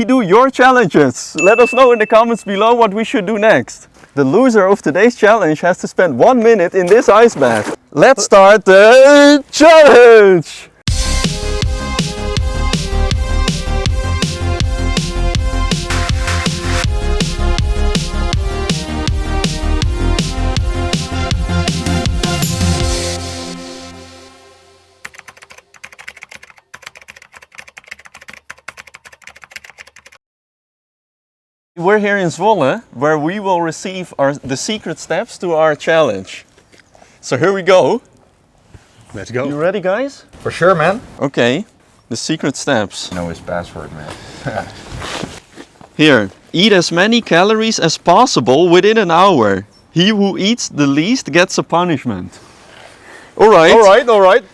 We do your challenges. Let us know in the comments below what we should do next. The loser of today's challenge has to spend 1 minute in this ice bath. Let's start the challenge! We're here in Zwolle, where we will receive the secret steps to our challenge. So here we go. Let's go. You ready, guys? For sure, man. Okay, the secret steps. Know his password, man. Here, eat as many calories as possible within an hour. He who eats the least gets a punishment. Alright. Alright.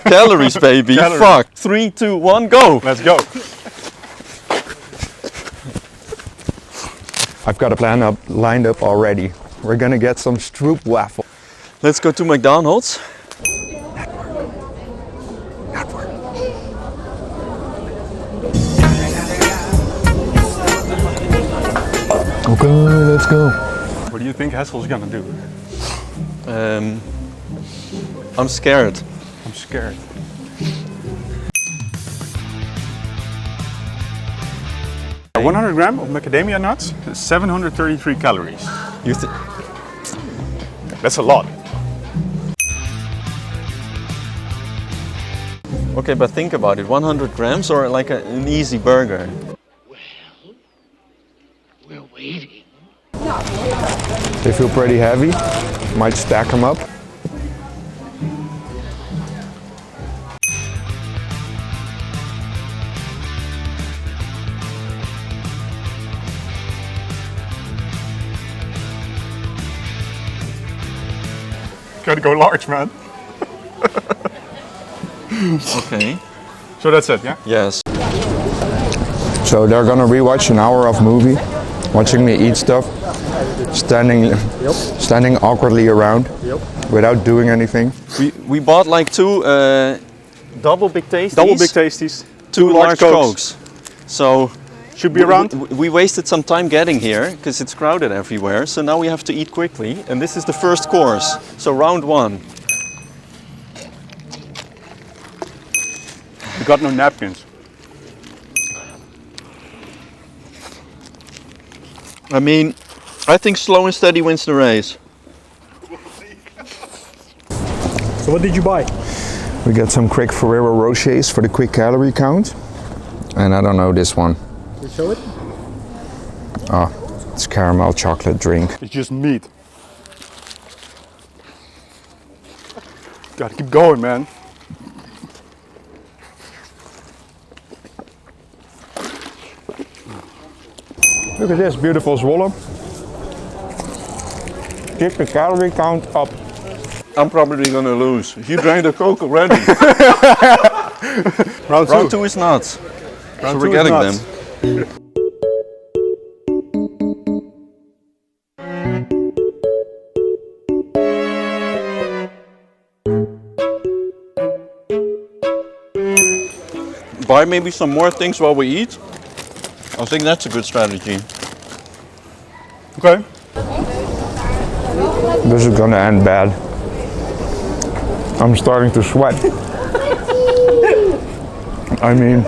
Calories, baby. Calories. Fuck. 3, 2, 1, go. Let's go. I've got a plan lined up already. We're gonna get some Stroop waffle. Let's go to McDonald's. Network. Okay, let's go. What do you think Hessel's gonna do? I'm scared. I'm scared. A 100 gram of macadamia nuts, 733 calories. That's a lot. Okay, but think about it. 100 grams or like an easy burger? Well, we're waiting. They feel pretty heavy. Might stack them up. Gotta go large, man. Okay. So that's it, yeah? Yes. So they're gonna rewatch an hour of movie, watching me eat stuff, standing awkwardly around without doing anything. We bought like two double big tasties. Double big tasties, two large cokes. So should be around. We wasted some time getting here because it's crowded everywhere. So now we have to eat quickly, and this is the first course. So round 1. We got no napkins. I mean, I think slow and steady wins the race. So what did you buy? We got some quick Ferrero Rochers for the quick calorie count. And I don't know this one. Can you show it? Oh, it's caramel chocolate drink. It's just meat. Gotta keep going, man. Look at this beautiful Zwolle. Kick the calorie count up. I'm probably gonna lose. You drank the Coke already. Round 2 is nuts. Round so we're 2 is getting nuts. them. Buy maybe some more things while we eat. I think that's a good strategy. Okay. This is gonna end bad. I'm starting to sweat. I mean,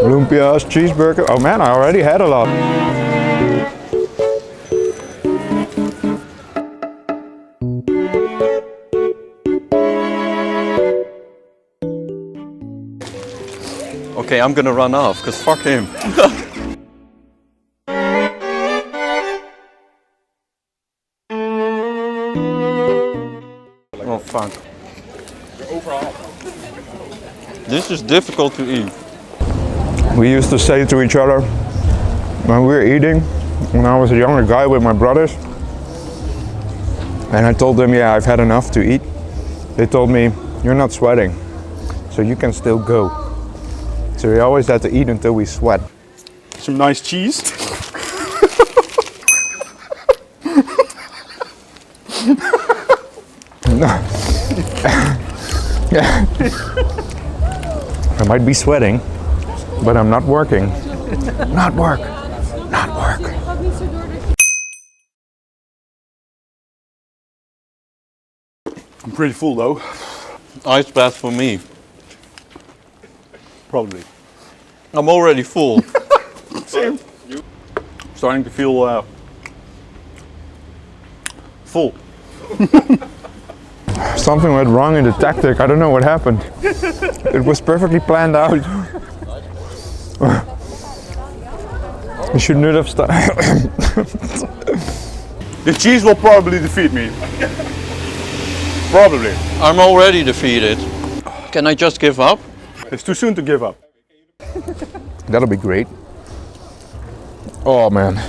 lumpia's, cheeseburger. Oh man, I already had a lot. Okay, I'm gonna run off, because fuck him. Oh fuck. This is difficult to eat. We used to say to each other when we were eating, when I was a younger guy with my brothers, and I told them, yeah, I've had enough to eat. They told me, you're not sweating, so you can still go. So we always had to eat until we sweat. Some nice cheese. I might be sweating, but I'm not working. Not work. Not work. I'm pretty full though. Ice bath for me. Probably. I'm already full. Starting to feel full. Something went wrong in the tactic. I don't know what happened. It was perfectly planned out. We should not have started. The cheese will probably defeat me. Probably. I'm already defeated. Can I just give up? It's too soon to give up. That'll be great. Oh man.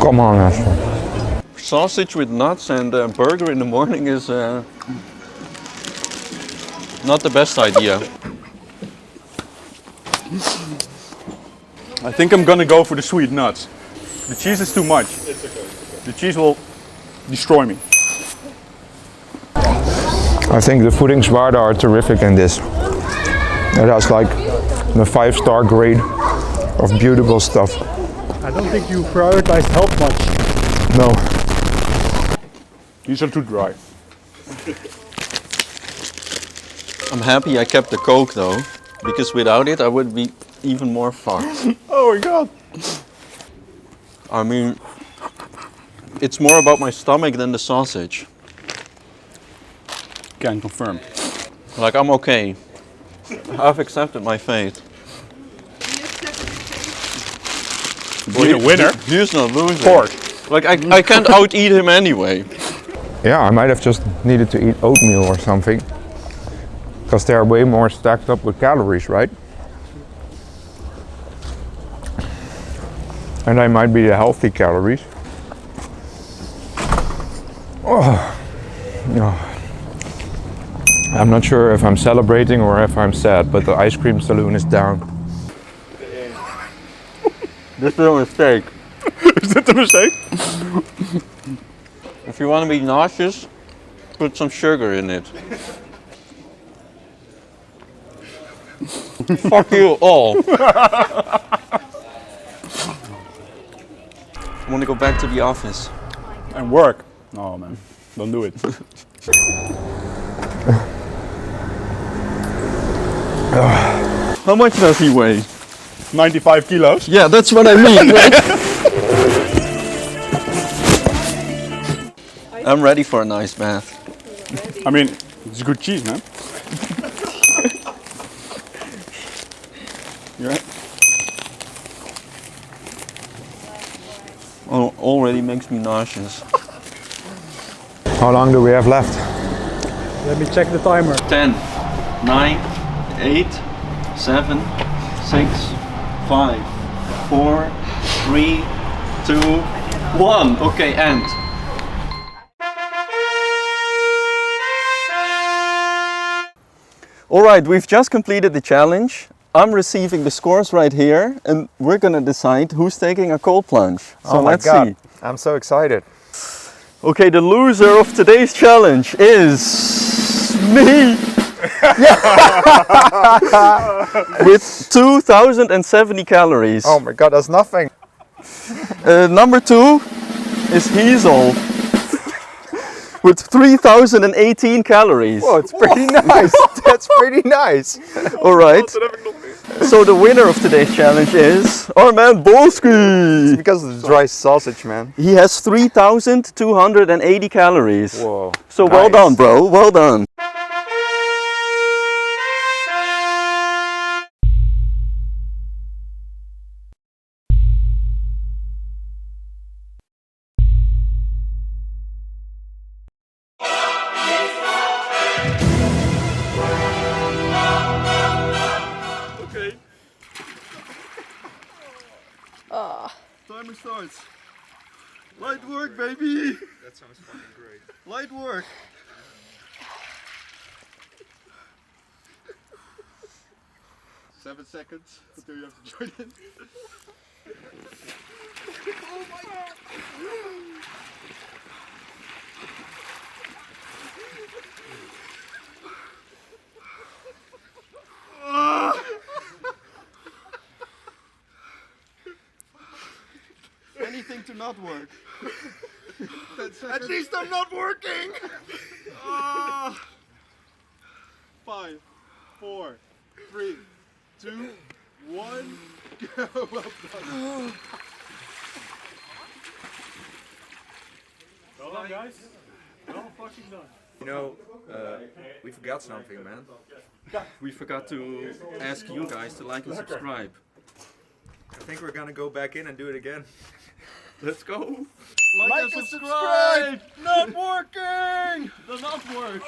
Come on, Ashley. Sausage with nuts and burger in the morning is not the best idea. I think I'm gonna go for the sweet nuts. The cheese is too much. It's okay. The cheese will destroy me. I think the voedingswaarden are terrific in this. It has like the 5-star grade of beautiful stuff. I don't think you prioritized health much. No. These are too dry. I'm happy I kept the Coke though, because without it I would be even more fucked. Oh my god. I mean, it's more about my stomach than the sausage. Can confirm. Like, I'm okay. I've accepted my fate. Being a winner. He's not losing. Pork. Like, I can't out-eat him anyway. Yeah, I might have just needed to eat oatmeal or something. Because they are way more stacked up with calories, right? And they might be the healthy calories. Oh. Oh. I'm not sure if I'm celebrating or if I'm sad, but the ice cream saloon is down. This is a mistake. Is that a mistake? If you want to be nauseous, put some sugar in it. Fuck you all. I want to go back to the office. And work. Oh man, don't do it. How much does he weigh? 95 kilos. Yeah, that's what I mean. I'm ready for a nice bath. I mean, it's good cheese, man. You right? Oh, already makes me nauseous. How long do we have left? Let me check the timer. 10, 9, 8, 7, 6, 5, 4, 3, 2, 1. Okay, end. Alright, we've just completed the challenge. I'm receiving the scores right here and we're gonna decide who's taking a cold plunge. So let's see. I'm so excited. Okay, the loser of today's challenge is me. With 2070 calories. Oh my god, that's nothing. Number 2 is Hazel with 3018 calories. Oh, it's pretty nice. That's pretty nice. All right. So the winner of today's challenge is our man Bolski. Because of the dry sausage, man. He has 3280 calories. Whoa. So well done, bro. Well done. Timer starts. Light work, baby. That sounds fucking great. Light work. Seven seconds until you have to join in. Oh my god. everything to not work. At least I'm not working! 5, 4, 3, 2, 1, go. Well done. Well done, guys. Well fucking done. You know, we forgot something, man. We forgot to ask you guys to like and subscribe. I think we're gonna go back in and do it again. Let's go. Like and subscribe! Not working. Does not work.